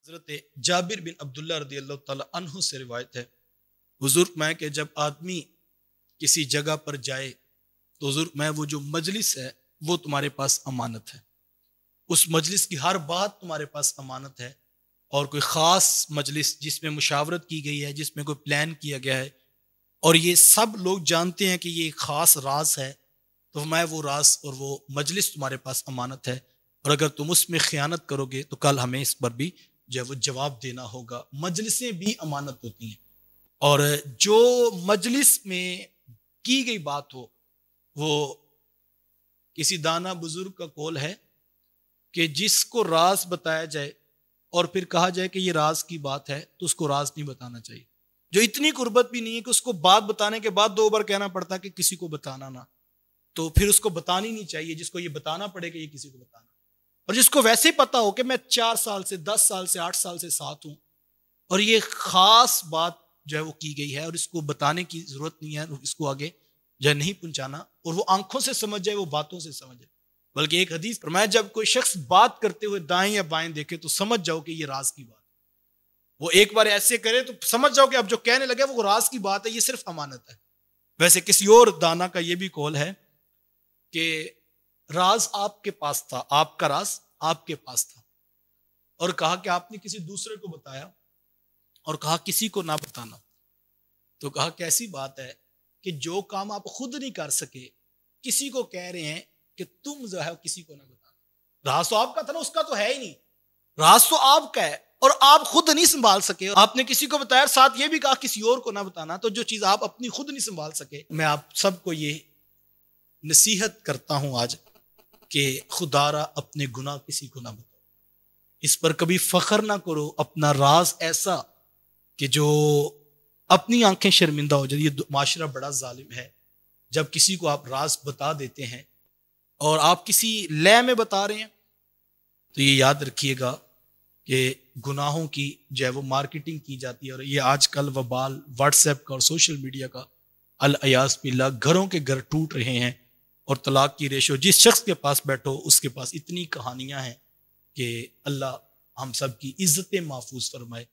حضرت جابر بن عبداللہ رضی اللہ تعالیٰ عنہ سے روایت ہے، حضور میں کہ جب آدمی کسی جگہ پر جائے تو حضور میں وہ جو مجلس ہے وہ تمہارے پاس امانت ہے، اس مجلس کی ہر بات تمہارے پاس امانت ہے، اور کوئی خاص مجلس جس میں مشاورت کی گئی ہے، جس میں کوئی پلان کیا گیا ہے اور یہ سب لوگ جانتے ہیں کہ یہ ایک خاص راز ہے، تو میں وہ راز اور وہ مجلس تمہارے پاس امانت ہے، اور اگر تم اس میں خیانت کرو گے تو کل ہمیں اس پر بھی جو ہے وہ جواب دینا ہوگا۔ مجلسیں بھی امانت ہوتی ہیں، اور جو مجلس میں کی گئی بات ہو وہ کسی دانا بزرگ کا قول ہے کہ جس کو راز بتایا جائے اور پھر کہا جائے کہ یہ راز کی بات ہے تو اس کو راز نہیں بتانا چاہیے۔ جو اتنی قربت بھی نہیں ہے کہ اس کو بات بتانے کے بعد 2 بار کہنا پڑتا کہ کسی کو بتانا نہ، تو پھر اس کو بتانی نہیں چاہیے، جس کو یہ بتانا پڑے کہ یہ کسی کو بتانا، اور جس کو ویسے پتا ہو کہ میں 4 سال سے 10 سال سے 8 سال سے ساتھ ہوں اور یہ خاص بات جو ہے وہ کی گئی ہے اور اس کو بتانے کی ضرورت نہیں ہے، اس کو آگے جو ہے نہیں پہنچانا، اور وہ آنکھوں سے سمجھ جائے، وہ باتوں سے سمجھ جائے۔ بلکہ ایک حدیث فرمایا جب کوئی شخص بات کرتے ہوئے دائیں یا بائیں دیکھے تو سمجھ جاؤ کہ یہ راز کی بات ہے۔ وہ ایک بار ایسے کرے تو سمجھ جاؤ کہ اب جو کہنے لگے وہ راز کی بات ہے، یہ صرف امانت ہے۔ ویسے کسی اور دانا کا یہ بھی قول ہے کہ راز آپ کے پاس تھا، آپ کا راز آپ کے پاس تھا، اور کہا کہ آپ نے کسی دوسرے کو بتایا اور کہا کسی کو نہ بتانا، تو کہا کیسی بات ہے کہ جو کام آپ خود نہیں کر سکے کسی کو کہہ رہے ہیں کہ تم جو ہے کسی کو نہ بتانا۔ راز تو آپ کا تھا نا، اس کا تو ہے ہی نہیں، راز تو آپ کا ہے اور آپ خود نہیں سنبھال سکے، آپ نے کسی کو بتایا، ساتھ یہ بھی کہا کسی اور کو نہ بتانا، تو جو چیز آپ اپنی خود نہیں سنبھال سکے، میں آپ سب کو یہ نصیحت کرتا ہوں آج کہ خدا را اپنے گناہ کسی کو نہ بتاؤ، اس پر کبھی فخر نہ کرو، اپنا راز ایسا کہ جو اپنی آنکھیں شرمندہ ہو جائے۔ یہ معاشرہ بڑا ظالم ہے، جب کسی کو آپ راز بتا دیتے ہیں اور آپ کسی لے میں بتا رہے ہیں تو یہ یاد رکھیے گا کہ گناہوں کی جو ہے وہ مارکیٹنگ کی جاتی ہے، اور یہ آج کل وبال واٹس ایپ کا اور سوشل میڈیا کا الیاذ باللہ، گھروں کے گھر ٹوٹ رہے ہیں، اور طلاق کی ریشو جس شخص کے پاس بیٹھو اس کے پاس اتنی کہانیاں ہیں کہ اللہ ہم سب کی عزتیں محفوظ فرمائے۔